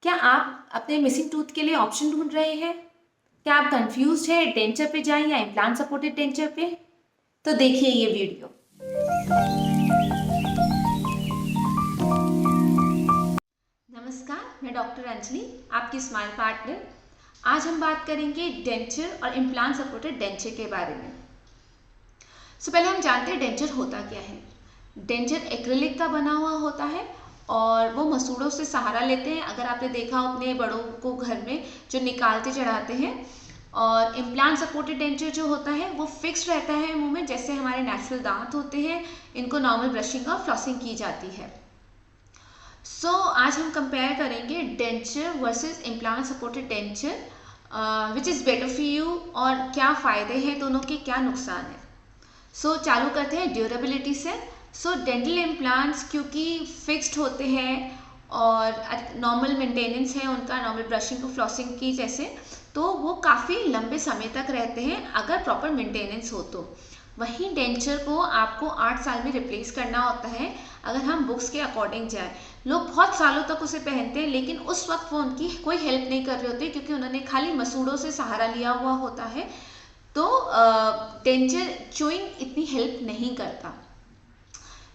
क्या आप अपने मिसिंग टूथ के लिए ऑप्शन ढूंढ रहे हैं? क्या आप कंफ्यूज्ड हैं डेंचर पे जाएं या इम्प्लांट सपोर्टेड डेंचर पे? तो देखिए ये वीडियो। नमस्कार, मैं डॉक्टर अंजलि, आपकी स्माइल पार्टनर। आज हम बात करेंगे डेंचर और इम्प्लांट सपोर्टेड डेंचर के बारे में। पहले हम जानते हैं डेंचर होता क्या है। डेंचर एक्रिलिक का बना हुआ होता है और वो मसूड़ों से सहारा लेते हैं। अगर आपने देखा हो अपने बड़ों को घर में जो निकालते चढ़ाते हैं। और इम्प्लांट सपोर्टेड डेंचर जो होता है वो फिक्स रहता है मुंह में, जैसे हमारे नेचुरल दांत होते हैं। इनको नॉर्मल ब्रशिंग और फ्लॉसिंग की जाती है। आज हम कंपेयर करेंगे denture versus implant supported denture, which is better for you, और क्या फ़ायदे हैं दोनों के, क्या नुकसान है। चालू करते हैं ड्यूरेबिलिटी से। डेंटल इम्प्लांट्स क्योंकि फिक्स्ड होते हैं और नॉर्मल मेंटेनेंस है उनका, नॉर्मल ब्रशिंग और फ्लॉसिंग की जैसे, तो वो काफ़ी लंबे समय तक रहते हैं अगर प्रॉपर मेंटेनेंस हो तो। वहीं डेंचर को आपको 8 साल में रिप्लेस करना होता है अगर हम बुक्स के अकॉर्डिंग जाए। लोग बहुत सालों तक उसे पहनते हैं लेकिन उस वक्त वो उनकी कोई हेल्प नहीं कर रहे होते क्योंकि उन्होंने खाली मसूड़ों से सहारा लिया हुआ होता है। तो डेंचर च्यूइंग इतनी हेल्प नहीं करता।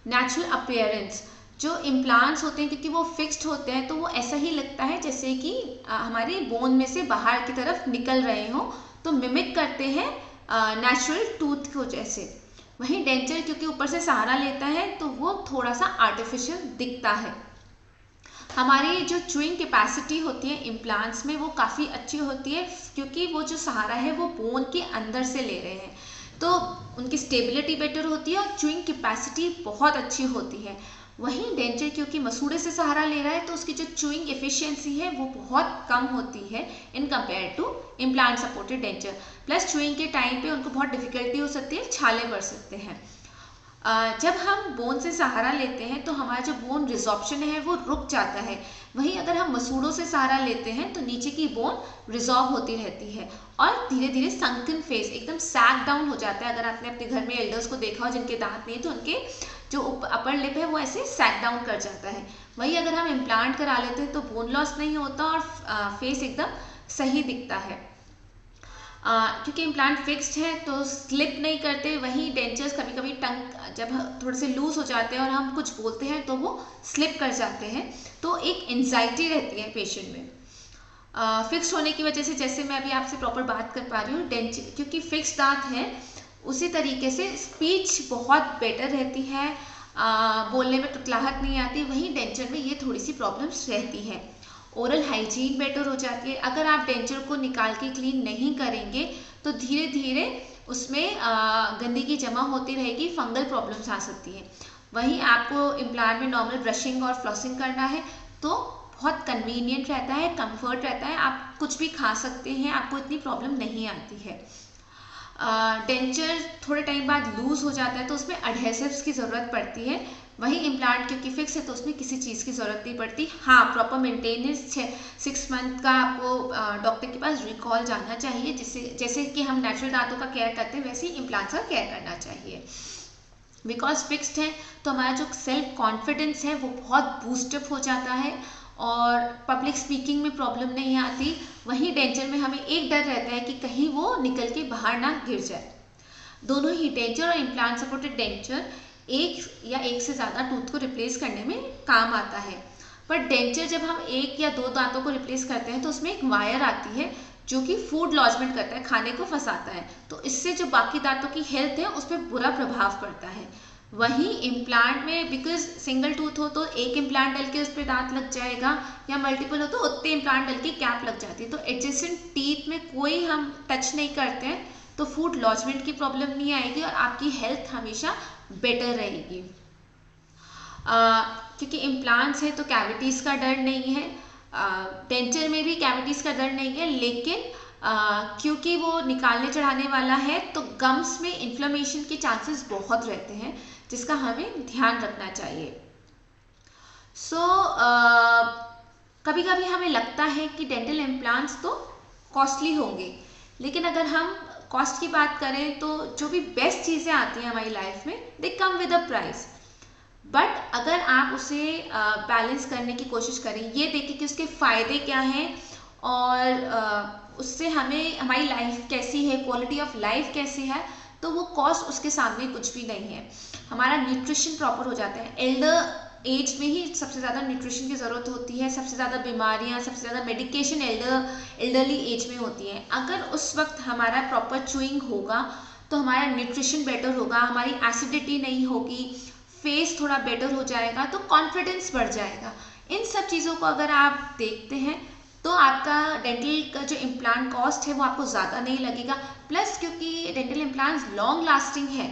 नेचुरल अपीयरेंस, जो इम्प्लांट्स होते हैं क्योंकि वो फिक्स्ड होते हैं तो वो ऐसा ही लगता है जैसे कि हमारी बोन में से बाहर की तरफ निकल रहे हों, तो मिमिक करते हैं नेचुरल टूथ को जैसे। वहीं डेंचर क्योंकि ऊपर से सहारा लेता है तो वो थोड़ा सा आर्टिफिशियल दिखता है। हमारी जो च्यूइंग कैपेसिटी होती है इम्प्लांट्स में वो काफ़ी अच्छी होती है क्योंकि वो जो सहारा है वो बोन के अंदर से ले रहे हैं, तो उनकी स्टेबिलिटी बेटर होती है और च्यूइंग कैपेसिटी बहुत अच्छी होती है। वहीं डेंचर क्योंकि मसूड़े से सहारा ले रहा है तो उसकी जो च्यूइंग एफिशिएंसी है वो बहुत कम होती है in compare to implant supported denture. Plus chewing के टाइम पे उनको बहुत डिफिकल्टी हो सकती है, छाले पड़ सकते हैं। जब हम बोन से सहारा लेते हैं तो हमारा जो बोन रिजॉर्प्शन है वो रुक जाता है। वहीं अगर हम मसूड़ों से सहारा लेते हैं तो नीचे की बोन रिजॉर्व होती रहती है और धीरे धीरे संकन फेस एकदम सैग डाउन हो जाता है। अगर आपने अपने घर में एल्डर्स को देखा हो जिनके दांत नहीं तो उनके जो अपर लिप है वो ऐसे सैग डाउन कर जाता है। वहीं अगर हम इम्प्लांट करा लेते हैं तो बोन लॉस नहीं होता और फेस एकदम सही दिखता है। क्योंकि इम्प्लांट फिक्स्ड है तो स्लिप नहीं करते। वहीं डेंचर्स कभी कभी टंग जब थोड़े से लूज हो जाते हैं और हम कुछ बोलते हैं तो वो स्लिप कर जाते हैं, तो एक एंजाइटी रहती है पेशेंट में। फिक्स होने की वजह से, जैसे मैं अभी आपसे प्रॉपर बात कर पा रही हूँ, डेंचर क्योंकि फिक्स दांत है उसी तरीके से स्पीच बहुत बेटर रहती है, बोलने में तुतलाहट नहीं आती। वहीं डेंचर में ये थोड़ी सी प्रॉब्लम्स रहती है। ओरल हाइजीन बेटर हो जाती है। अगर आप डेंचर को निकाल के क्लीन नहीं करेंगे तो धीरे धीरे उसमें गंदगी जमा होती रहेगी, फंगल प्रॉब्लम्स आ सकती है। वहीं आपको इम्प्लांट में नॉर्मल ब्रशिंग और फ्लॉसिंग करना है तो बहुत कन्वीनियंट रहता है, कंफर्ट रहता है, आप कुछ भी खा सकते हैं, आपको इतनी प्रॉब्लम नहीं आती है। डेंचर थोड़े टाइम बाद लूज हो जाता है तो उसमें अडहेसिव्स की ज़रूरत पड़ती है। वहीं इम्प्लांट क्योंकि फिक्स है तो उसमें किसी चीज़ की ज़रूरत नहीं पड़ती। हाँ, प्रॉपर मेंटेनेंस 6 मंथ का आपको डॉक्टर के पास रिकॉल जाना चाहिए, जिससे जैसे कि हम नेचुरल दांतों का केयर करते हैं वैसे ही इम्प्लांट्स का केयर करना चाहिए। बिकॉज फिक्स्ड है तो हमारा जो सेल्फ कॉन्फिडेंस है वो बहुत बूस्टअप हो जाता है और पब्लिक स्पीकिंग में प्रॉब्लम नहीं आती। वहीं डेंचर में हमें एक डर रहता है कि कहीं वो निकल के बाहर ना गिर जाए। दोनों ही डेंचर और इम्प्लांट सपोर्टेड डेंचर एक या एक से ज़्यादा टूथ को रिप्लेस करने में काम आता है। पर डेंचर जब हम एक या दो दांतों को रिप्लेस करते हैं तो उसमें एक वायर आती है जो कि फूड लॉजमेंट करता है, खाने को फंसाता है, तो इससे जो बाकी दांतों की हेल्थ है उस पर बुरा प्रभाव पड़ता है। वहीं इम्प्लांट में बिकॉज सिंगल टूथ हो तो एक इम्प्लांट डल के उस पर दांत लग जाएगा, या मल्टीपल हो तो उतने इम्प्लांट डल के कैप लग जाती है, तो एडजेसेंट टीथ में कोई हम टच नहीं करते हैं तो फूड लॉजमेंट की प्रॉब्लम नहीं आएगी और आपकी हेल्थ हमेशा बेटर रहेगी। क्योंकि इम्प्लांट्स है तो कैविटीज़ का डर नहीं है, डेंचर में भी कैविटीज़ का डर नहीं है, लेकिन क्योंकि वो निकालने चढ़ाने वाला है तो गम्स में इन्फ्लेमेशन के चांसेस बहुत रहते हैं जिसका हमें ध्यान रखना चाहिए। कभी कभी हमें लगता है कि डेंटल इम्प्लांट्स तो कॉस्टली होंगे, लेकिन अगर हम कॉस्ट की बात करें तो जो भी बेस्ट चीज़ें आती हैं हमारी लाइफ में they come with a price. But अगर आप उसे बैलेंस करने की कोशिश करें, ये देखें कि उसके फ़ायदे क्या हैं और उससे हमें हमारी लाइफ कैसी है, क्वालिटी ऑफ लाइफ कैसी है, तो वो कॉस्ट उसके सामने कुछ भी नहीं है। हमारा न्यूट्रिशन प्रॉपर हो जाता है। एल्डर एज में ही सबसे ज़्यादा न्यूट्रिशन की ज़रूरत होती है, सबसे ज़्यादा बीमारियाँ, सबसे ज़्यादा मेडिकेशन एल्डरली एज में होती हैं। अगर उस वक्त हमारा प्रॉपर च्यूइंग होगा तो हमारा न्यूट्रिशन बेटर होगा, हमारी एसिडिटी नहीं होगी, फेस थोड़ा बेटर हो जाएगा, तो कॉन्फिडेंस बढ़ जाएगा। इन सब चीज़ों को अगर आप देखते हैं तो आपका डेंटल का जो इम्प्लांट कॉस्ट है वो आपको ज़्यादा नहीं लगेगा। प्लस क्योंकि डेंटल इम्प्लांट्स लॉन्ग लास्टिंग है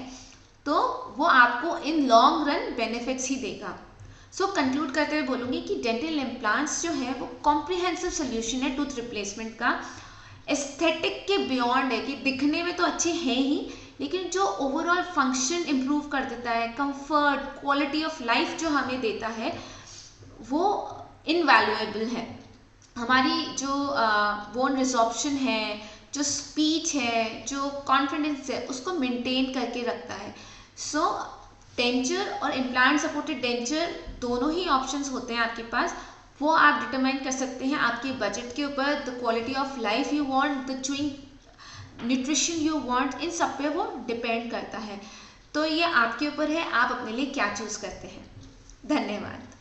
तो वो आपको इन लॉन्ग रन बेनिफिट्स ही देगा। सो कंक्लूड करते हुए बोलूँगी कि डेंटल इम्प्लांट्स जो है वो कॉम्प्रिहेंसिव सोल्यूशन है टूथ रिप्लेसमेंट का। एस्थेटिक के बियॉन्ड है कि दिखने में तो अच्छे हैं ही, लेकिन जो ओवरऑल फंक्शन इम्प्रूव कर देता है, कंफर्ट, क्वालिटी ऑफ लाइफ जो हमें देता है, वो इनवैल्यूएबल है। हमारी जो बोन रिजॉर्प्शन है, जो स्पीच है, जो कॉन्फिडेंस है, उसको मेंटेन करके रखता है। सो डेंचर और इम्प्लांट सपोर्टेड डेंचर दोनों ही ऑप्शंस होते हैं आपके पास। वो आप डिटरमाइन कर सकते हैं आपके बजट के ऊपर, the quality of life you want, the chewing nutrition you want, इन सब पे वो डिपेंड करता है। तो ये आपके ऊपर है, आप अपने लिए क्या चूज़ करते हैं। धन्यवाद।